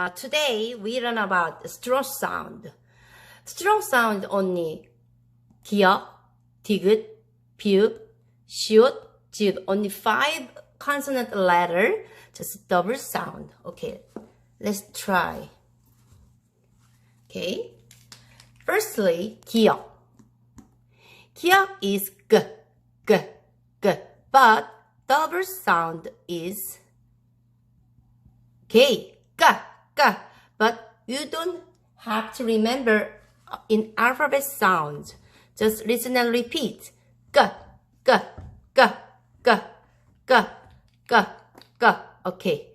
Today we learn about strong sound. Strong sound only 기역, 디귿, 비읍, 시옷, 지읒. Only 5 consonant letter, just double sound. Okay, let's try. Okay, firstly, 기역. 기역 is g, g, g, but double sound is K, g, g, but you don't have to remember in alphabet sounds. Just listen and repeat. G, g, g, g, g, g, g. Okay,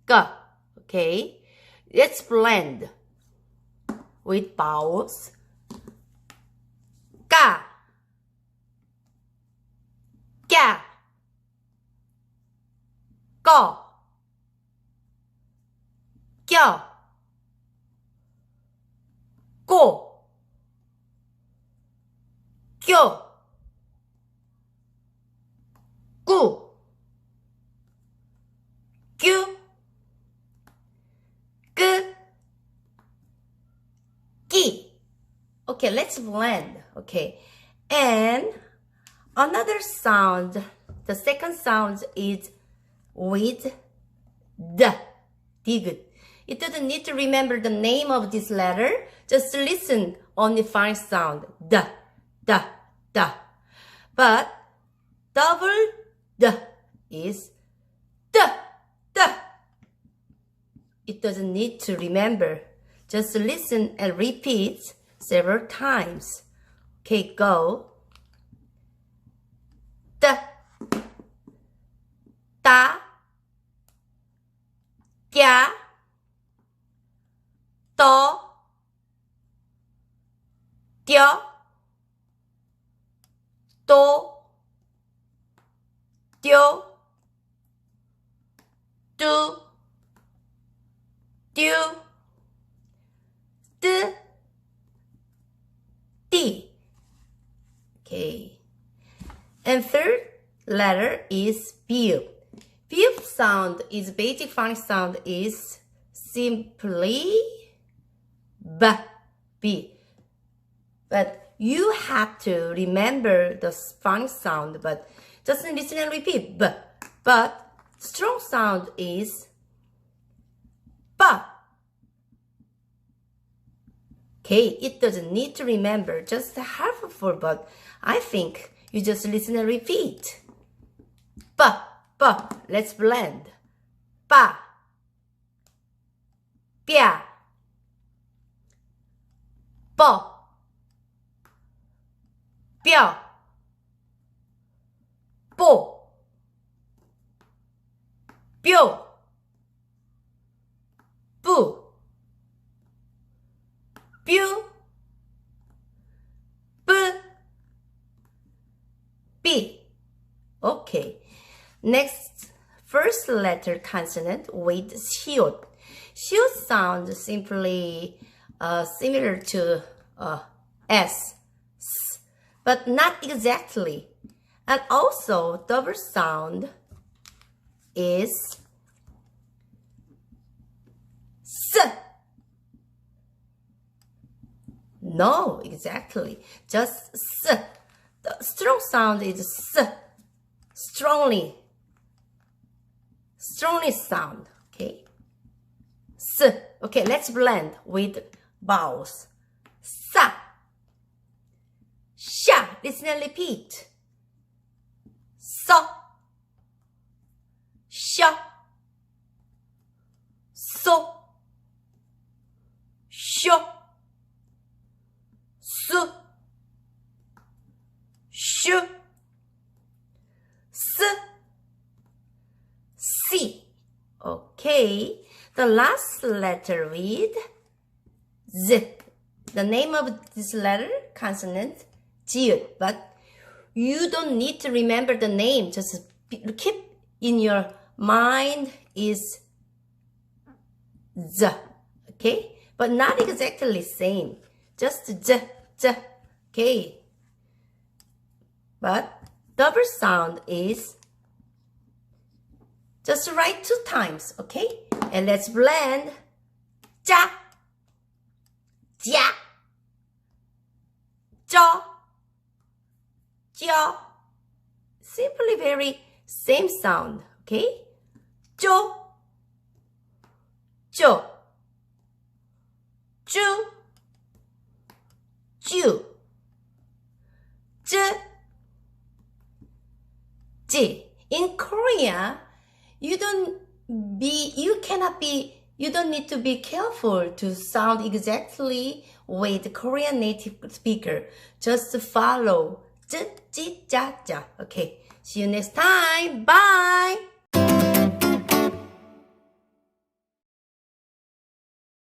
g. Okay, let's blend with vowels. Ga, ga, go, 껴, 꼬, 껴, 꾸, 뀨, 끄, 끼. Okay, let's blend. Okay, and another sound, the second sound is with the, 디귿. It doesn't need to remember the name of this letter. Just listen only 5 sound. Da, da, da. But double the is da, da. It doesn't need to remember. Just listen and repeat several times. Okay, go. Da, da, 꺄, 떠, 띄어, 또, 띄어, 뚜, 뀨, 뜨, 띠. Okay. And third letter is 비읍. 비읍 sound is basic 5 sound is simply b. But you have to remember the 5 sound, but just listen and repeat b. But strong sound is ba. Okay, it doesn't need to remember, just half of four, but I think you just listen and repeat. Ba. Ba, let's blend. Ba, 뼈, 뻐, 뼈, 뽀, 뾰, 뿌, 뾰, 뿌, 삐. Okay. Next, first letter consonant with 시옷. 시옷 sound simply similar to S, but not exactly. And also, double sound is S. No, exactly. Just S. The strong sound is S. Strongly sound, okay? S. Okay, let's blend with vowels. Sa, sha. Listen and repeat. So, sha, so, sho, su, shu, s, si. Okay, the last letter with Z. The name of this letter, consonant, 지읒. But you don't need to remember the name. Just keep in your mind is Z. Okay, but not exactly same. Just Z, Z. Okay, but double sound is just write 2 times, okay? And let's blend 짜, 짜, 쪄, 쪄. Simply very same sound, okay? 쪼, 쪼, 쭈, 쭈, 쯔, 찌. In Korea, you don't need to be careful to sound exactly with Korean native speaker. Just follow. 쯔, 찌, 짜, 짜. Okay. See you next time. Bye.